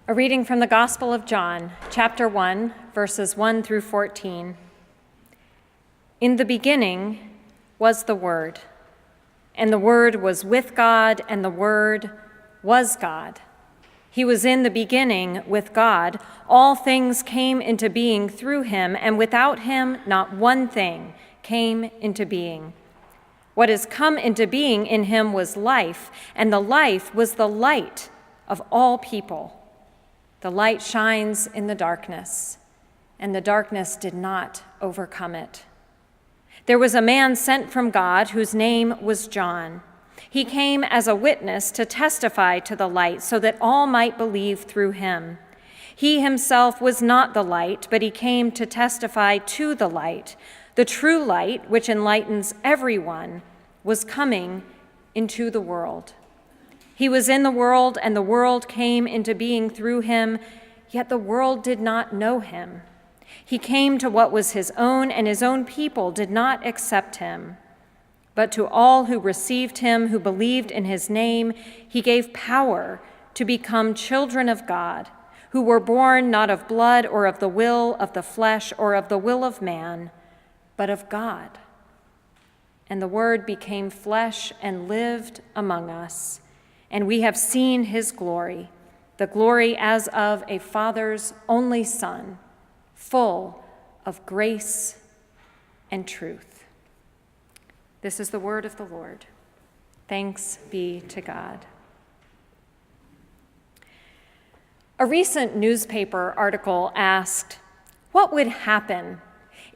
A reading from the Gospel of John, chapter 1, verses 1 through 14. In the beginning was the Word, and the Word was with God, and the Word was God. He was in the beginning with God. All things came into being through him, and without him not one thing came into being. What has come into being in him was life, and the life was the light of all people. The light shines in the darkness, and the darkness did not overcome it. There was a man sent from God whose name was John. He came as a witness to testify to the light so that all might believe through him. He himself was not the light, but he came to testify to the light. The true light, which enlightens everyone, was coming into the world. He was in the world, and the world came into being through him, yet the world did not know him. He came to what was his own, and his own people did not accept him. But to all who received him, who believed in his name, he gave power to become children of God, who were born not of blood or of the will of the flesh or of the will of man, but of God. And the Word became flesh and lived among us. And we have seen his glory, the glory as of a Father's only Son, full of grace and truth. This is the word of the Lord. Thanks be to God. A recent newspaper article asked, what would happen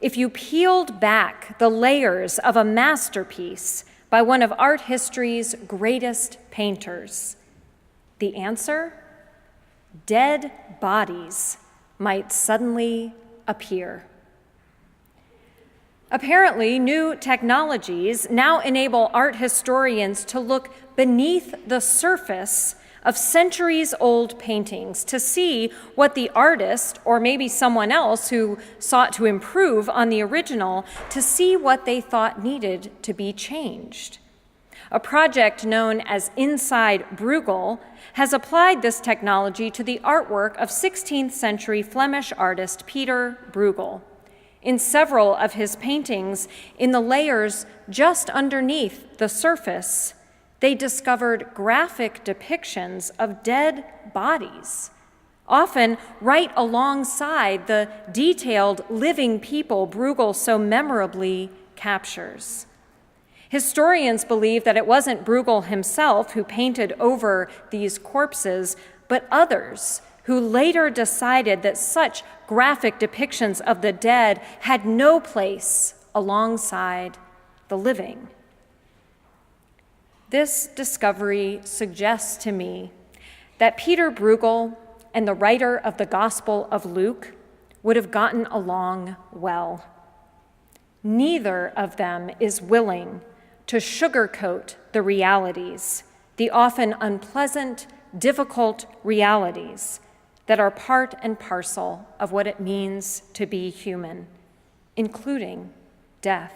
if you peeled back the layers of a masterpiece by one of art history's greatest painters? The answer? Dead bodies might suddenly appear. Apparently, new technologies now enable art historians to look beneath the surface of centuries-old paintings to see what the artist, or maybe someone else who sought to improve on the original, to see what they thought needed to be changed. A project known as Inside Bruegel has applied this technology to the artwork of 16th century Flemish artist Peter Bruegel. In several of his paintings, in the layers just underneath the surface, they discovered graphic depictions of dead bodies, often right alongside the detailed living people Bruegel so memorably captures. Historians believe that it wasn't Bruegel himself who painted over these corpses, but others who later decided that such graphic depictions of the dead had no place alongside the living. This discovery suggests to me that Peter Bruegel and the writer of the Gospel of Luke would have gotten along well. Neither of them is willing to sugarcoat the realities, the often unpleasant, difficult realities that are part and parcel of what it means to be human, including death.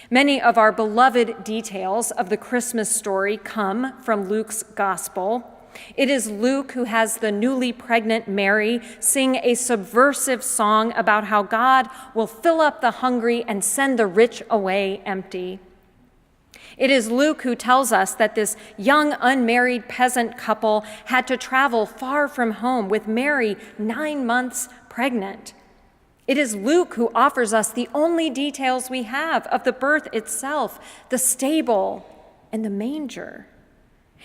Many of our beloved details of the Christmas story come from Luke's gospel. It is Luke who has the newly pregnant Mary sing a subversive song about how God will fill up the hungry and send the rich away empty. It is Luke who tells us that this young unmarried peasant couple had to travel far from home with Mary 9 months pregnant. It is Luke who offers us the only details we have of the birth itself, the stable and the manger.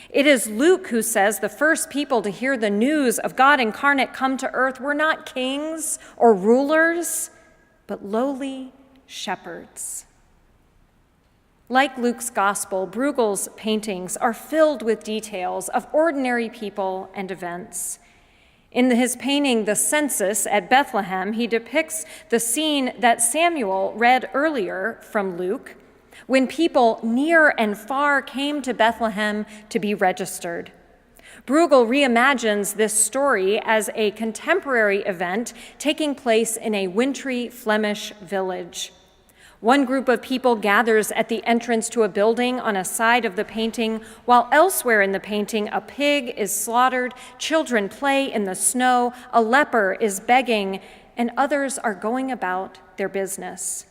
It is Luke who says the first people to hear the news of God incarnate come to earth were not kings or rulers, but lowly shepherds. Like Luke's gospel, Bruegel's paintings are filled with details of ordinary people and events. In his painting, The Census at Bethlehem, he depicts the scene that Samuel read earlier from Luke, when people near and far came to Bethlehem to be registered. Bruegel reimagines this story as a contemporary event taking place in a wintry Flemish village. One group of people gathers at the entrance to a building on a side of the painting, while elsewhere in the painting, a pig is slaughtered, children play in the snow, a leper is begging, and others are going about their business.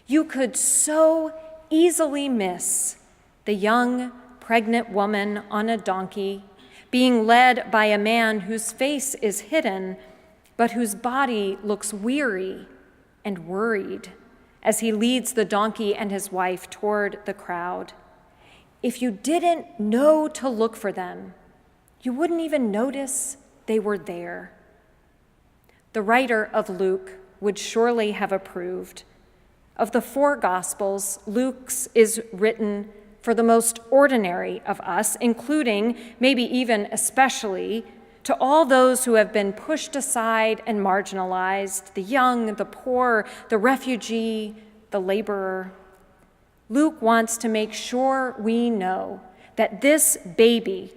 You could so easily miss the young, pregnant woman on a donkey being led by a man whose face is hidden, but whose body looks weary and worried as he leads the donkey and his wife toward the crowd. If you didn't know to look for them, you wouldn't even notice they were there. The writer of Luke would surely have approved. Of the four Gospels, Luke's is written for the most ordinary of us, including, maybe even especially, to all those who have been pushed aside and marginalized, the young, the poor, the refugee, the laborer. Luke wants to make sure we know that this baby,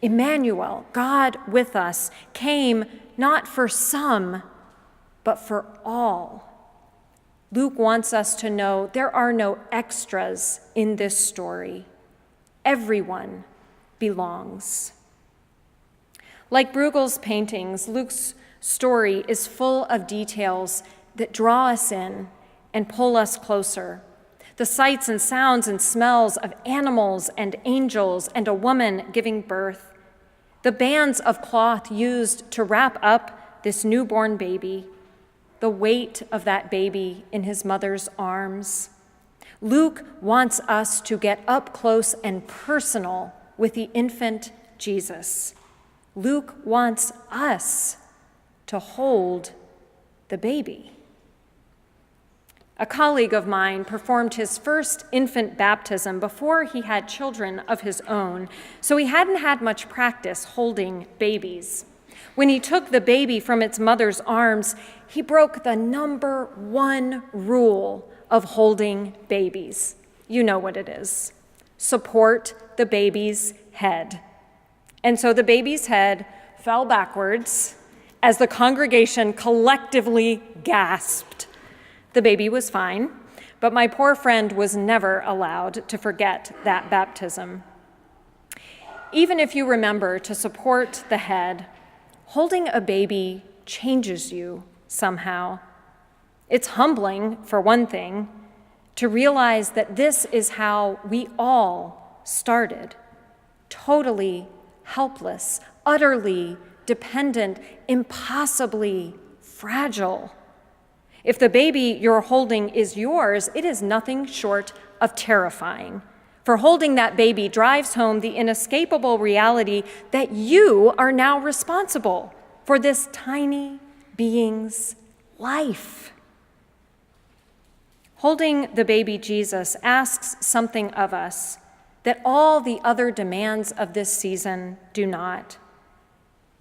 Emmanuel, God with us, came not for some, but for all. Luke wants us to know there are no extras in this story. Everyone belongs. Like Bruegel's paintings, Luke's story is full of details that draw us in and pull us closer. The sights and sounds and smells of animals and angels and a woman giving birth. The bands of cloth used to wrap up this newborn baby. The weight of that baby in his mother's arms. Luke wants us to get up close and personal with the infant Jesus. Luke wants us to hold the baby. A colleague of mine performed his first infant baptism before he had children of his own, so he hadn't had much practice holding babies. When he took the baby from its mother's arms, he broke the number one rule of holding babies. You know what it is. Support the baby's head. And so the baby's head fell backwards as the congregation collectively gasped. The baby was fine, but my poor friend was never allowed to forget that baptism. Even if you remember to support the head, holding a baby changes you somehow. It's humbling, for one thing, to realize that this is how we all started, totally helpless, utterly dependent, impossibly fragile. If the baby you're holding is yours, it is nothing short of terrifying. For holding that baby drives home the inescapable reality that you are now responsible for this tiny being's life. Holding the baby Jesus asks something of us that all the other demands of this season do not.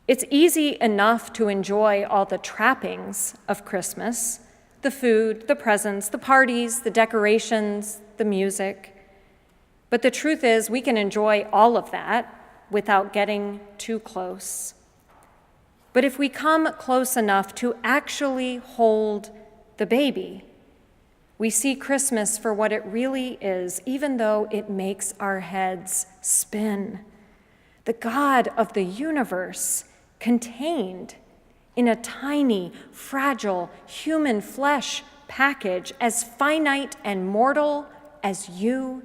It's easy enough to enjoy all the trappings of Christmas, the food, the presents, the parties, the decorations, the music. But the truth is, we can enjoy all of that without getting too close. But if we come close enough to actually hold the baby, we see Christmas for what it really is, even though it makes our heads spin. The God of the universe contained in a tiny, fragile, human flesh package as finite and mortal as you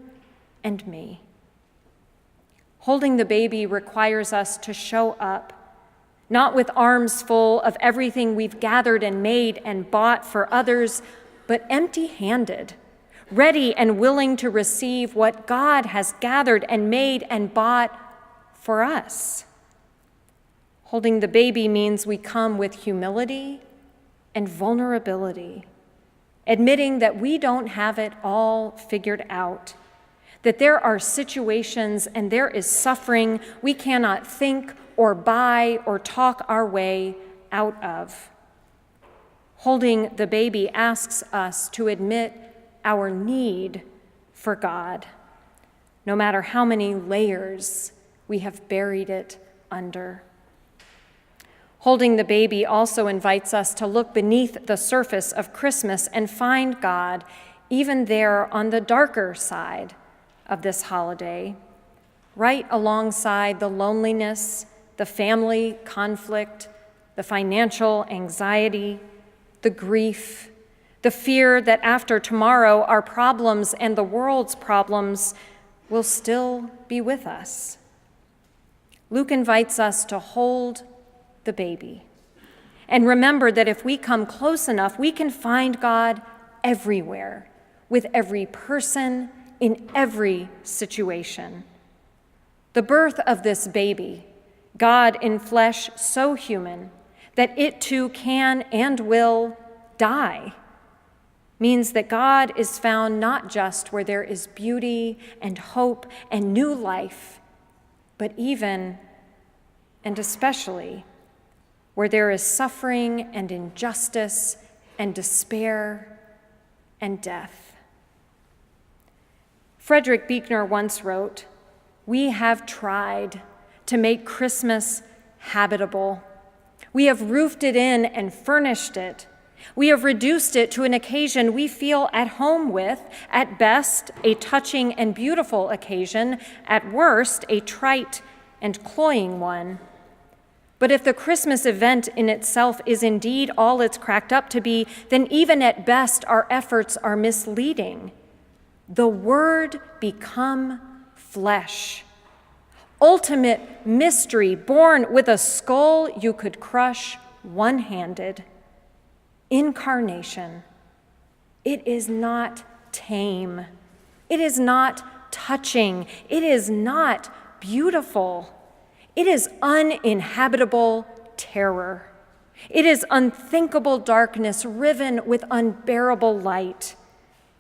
and me. Holding the baby requires us to show up, not with arms full of everything we've gathered and made and bought for others, but empty-handed, ready and willing to receive what God has gathered and made and bought for us. Holding the baby means we come with humility and vulnerability, admitting that we don't have it all figured out, that there are situations and there is suffering we cannot think or buy or talk our way out of. Holding the baby asks us to admit our need for God, no matter how many layers we have buried it under. Holding the baby also invites us to look beneath the surface of Christmas and find God even there on the darker side of this holiday, right alongside the loneliness, the family conflict, the financial anxiety, the grief, the fear that after tomorrow our problems and the world's problems will still be with us. Luke invites us to hold the baby and remember that if we come close enough, we can find God everywhere, with every person, in every situation. The birth of this baby, God in flesh so human that it too can and will die, means that God is found not just where there is beauty and hope and new life, but even and especially where there is suffering and injustice and despair and death. Frederick Buechner once wrote, "We have tried to make Christmas habitable. We have roofed it in and furnished it. We have reduced it to an occasion we feel at home with, at best, a touching and beautiful occasion, at worst, a trite and cloying one. But if the Christmas event in itself is indeed all it's cracked up to be, then even at best our efforts are misleading. The Word become flesh. Ultimate mystery born with a skull you could crush one-handed. Incarnation. It is not tame. It is not touching. It is not beautiful. It is uninhabitable terror. It is unthinkable darkness riven with unbearable light.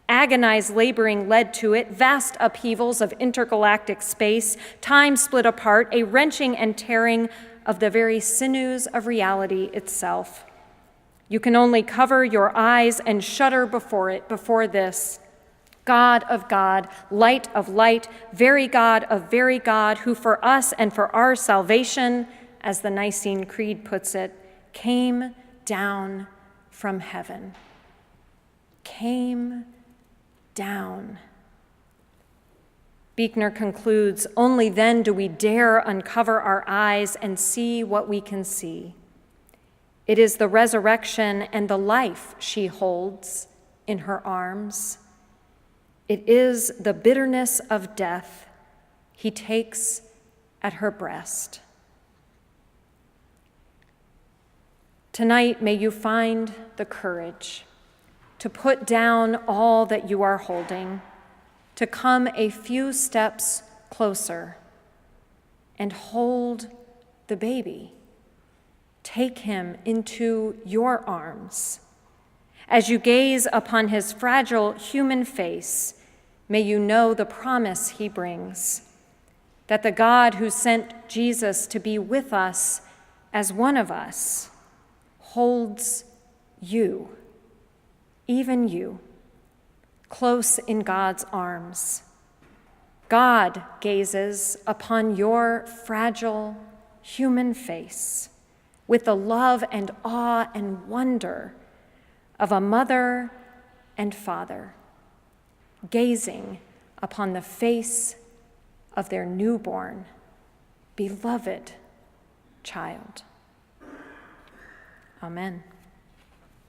Agonized laboring led to it, vast upheavals of intergalactic space, time split apart, a wrenching and tearing of the very sinews of reality itself. You can only cover your eyes and shudder before it, before this. God of God, light of light, very God of very God, who for us and for our salvation, as the Nicene Creed puts it, came down from heaven. Came down. Buechner concludes, only then do we dare uncover our eyes and see what we can see. It is the resurrection and the life she holds in her arms. It is the bitterness of death he takes at her breast. Tonight, may you find the courage to put down all that you are holding, to come a few steps closer and hold the baby. Take him into your arms. As you gaze upon his fragile human face, may you know the promise he brings, that the God who sent Jesus to be with us as one of us holds you, even you, close in God's arms. God gazes upon your fragile human face with the love and awe and wonder of a mother and father gazing upon the face of their newborn, beloved child. Amen.